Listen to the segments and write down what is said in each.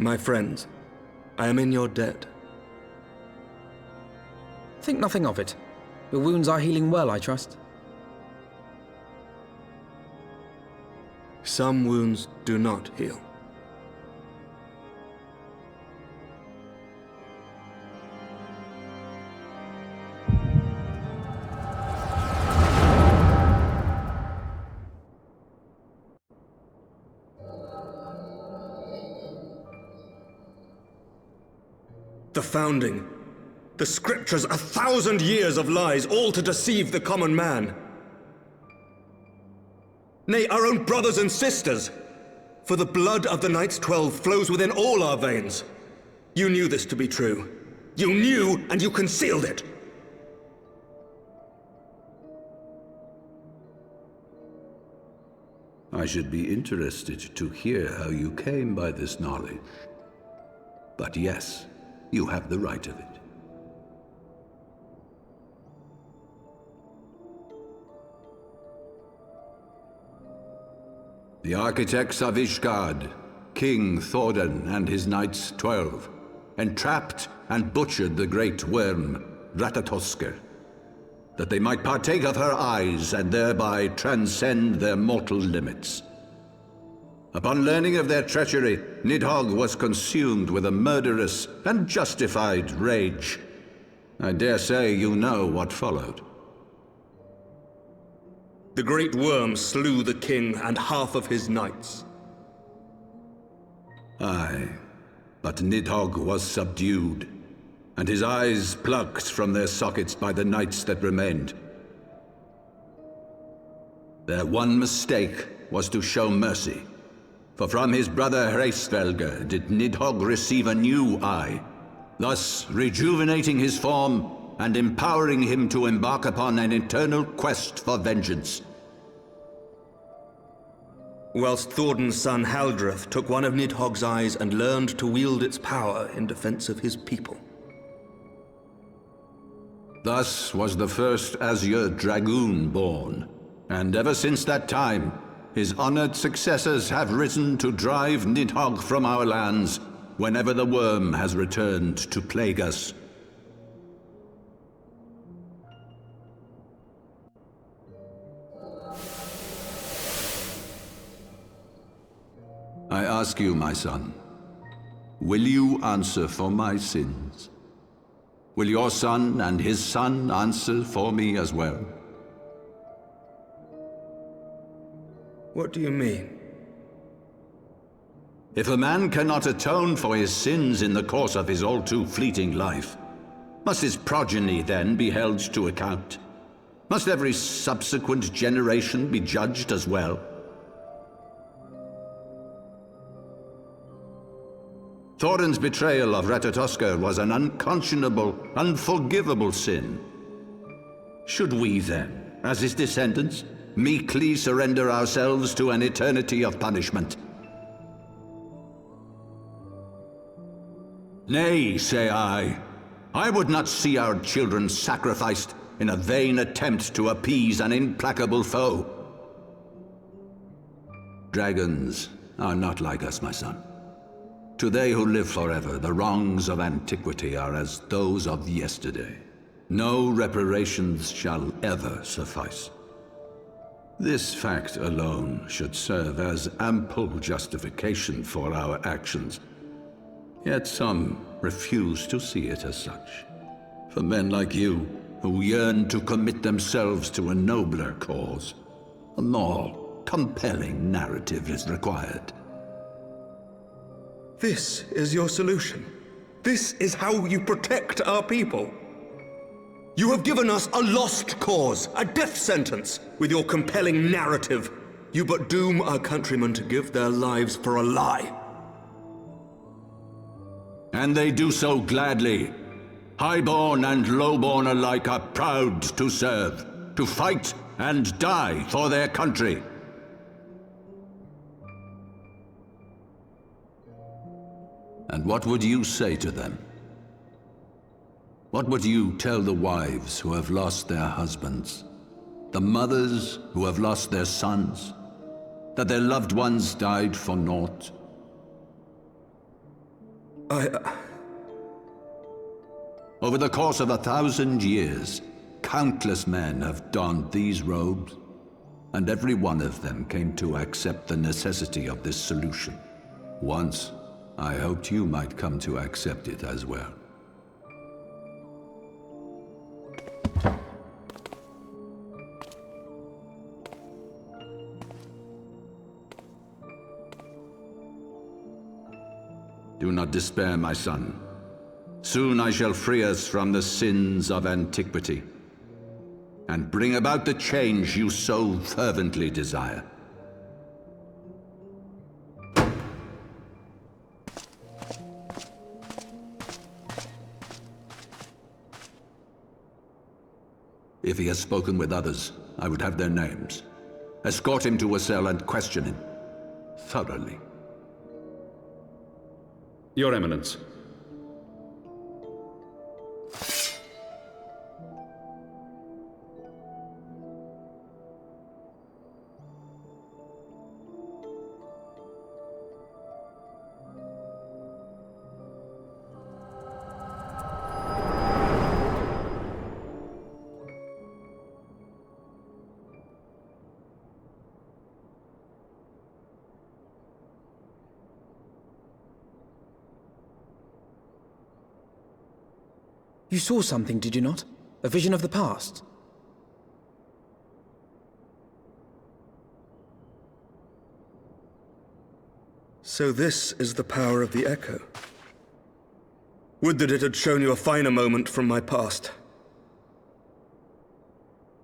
My friends, I am in your debt. Think nothing of it. Your wounds are healing well, I trust. Some wounds do not heal. The Founding. The Scriptures, 1,000 years of lies, all to deceive the common man. Nay, our own brothers and sisters. For the blood of the Knights 12 flows within all our veins. You knew this to be true. You knew, and you concealed it. I should be interested to hear how you came by this knowledge. But yes, you have the right of it. The architects of Ishgard, King Thordan and his Knights 12, entrapped and butchered the great worm, Ratatoskr, that they might partake of her eyes and thereby transcend their mortal limits. Upon learning of their treachery, Nidhogg was consumed with a murderous and justified rage. I dare say you know what followed. The great worm slew the king and half of his knights. Aye, but Nidhogg was subdued, and his eyes plucked from their sockets by the knights that remained. Their one mistake was to show mercy, for from his brother Hreysvelgr did Nidhogg receive a new eye, thus rejuvenating his form and empowering him to embark upon an eternal quest for vengeance. Whilst Thordan's son Haldreth took one of Nidhogg's eyes and learned to wield its power in defense of his people. Thus was the first Azure Dragoon born, and ever since that time, his honored successors have risen to drive Nidhogg from our lands whenever the worm has returned to plague us. I ask you, my son, will you answer for my sins? Will your son and his son answer for me as well? What do you mean? If a man cannot atone for his sins in the course of his all too fleeting life, must his progeny then be held to account? Must every subsequent generation be judged as well? Thordan's betrayal of Ratatoskr was an unconscionable, unforgivable sin. Should we then, as his descendants, meekly surrender ourselves to an eternity of punishment? Nay, say I. I would not see our children sacrificed in a vain attempt to appease an implacable foe. Dragons are not like us, my son. To they who live forever, the wrongs of antiquity are as those of yesterday. No reparations shall ever suffice. This fact alone should serve as ample justification for our actions. Yet some refuse to see it as such. For men like you, who yearn to commit themselves to a nobler cause, a more compelling narrative is required. This is your solution. This is how you protect our people. You have given us a lost cause, a death sentence. With your compelling narrative, you but doom our countrymen to give their lives for a lie. And they do so gladly. Highborn and lowborn alike are proud to serve, to fight and die for their country. And what would you say to them? What would you tell the wives who have lost their husbands? The mothers who have lost their sons? That their loved ones died for naught? Over the course of 1,000 years, countless men have donned these robes, and every one of them came to accept the necessity of this solution. Once, I hoped you might come to accept it as well. Do not despair, my son. Soon I shall free us from the sins of Antiquity, and bring about the change you so fervently desire. If he has spoken with others, I would have their names. Escort him to a cell and question him thoroughly. Your Eminence. You saw something, did you not? A vision of the past? So this is the power of the Echo. Would that it had shown you a finer moment from my past.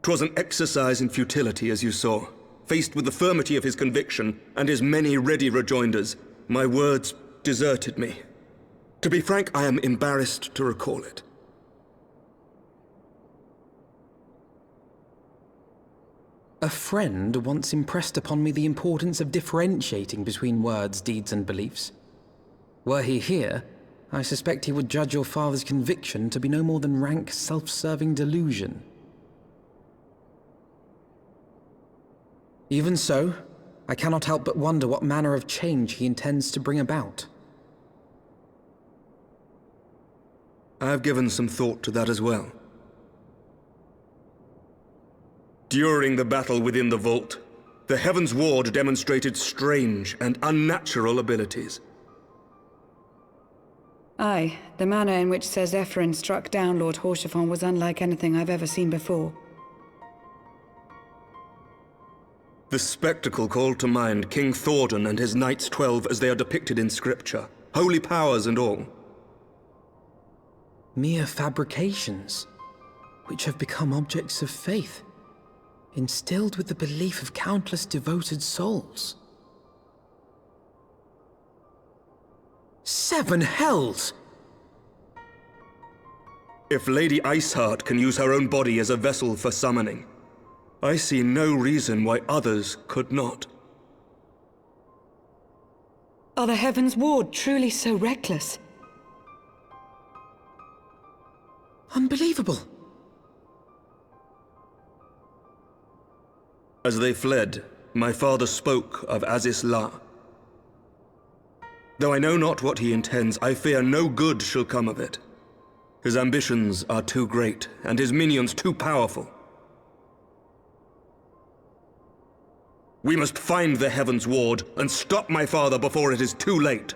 'Twas an exercise in futility, as you saw. Faced with the firmity of his conviction and his many ready rejoinders, my words deserted me. To be frank, I am embarrassed to recall it. A friend once impressed upon me the importance of differentiating between words, deeds, and beliefs. Were he here, I suspect he would judge your father's conviction to be no more than rank, self-serving delusion. Even so, I cannot help but wonder what manner of change he intends to bring about. I have given some thought to that as well. During the battle within the vault, the Heavensward demonstrated strange and unnatural abilities. Aye, the manner in which Sir Zephyrin struck down Lord Haurchefant was unlike anything I've ever seen before. The spectacle called to mind King Thordan and his Knights 12 as they are depicted in scripture, holy powers and all. Mere fabrications, which have become objects of faith, instilled with the belief of countless devoted souls. 7 hells! If Lady Iceheart can use her own body as a vessel for summoning, I see no reason why others could not. Are the Heavensward truly so reckless? Unbelievable! As they fled, my father spoke of Aziz La. Though I know not what he intends, I fear no good shall come of it. His ambitions are too great, and his minions too powerful. We must find the Heavensward and stop my father before it is too late.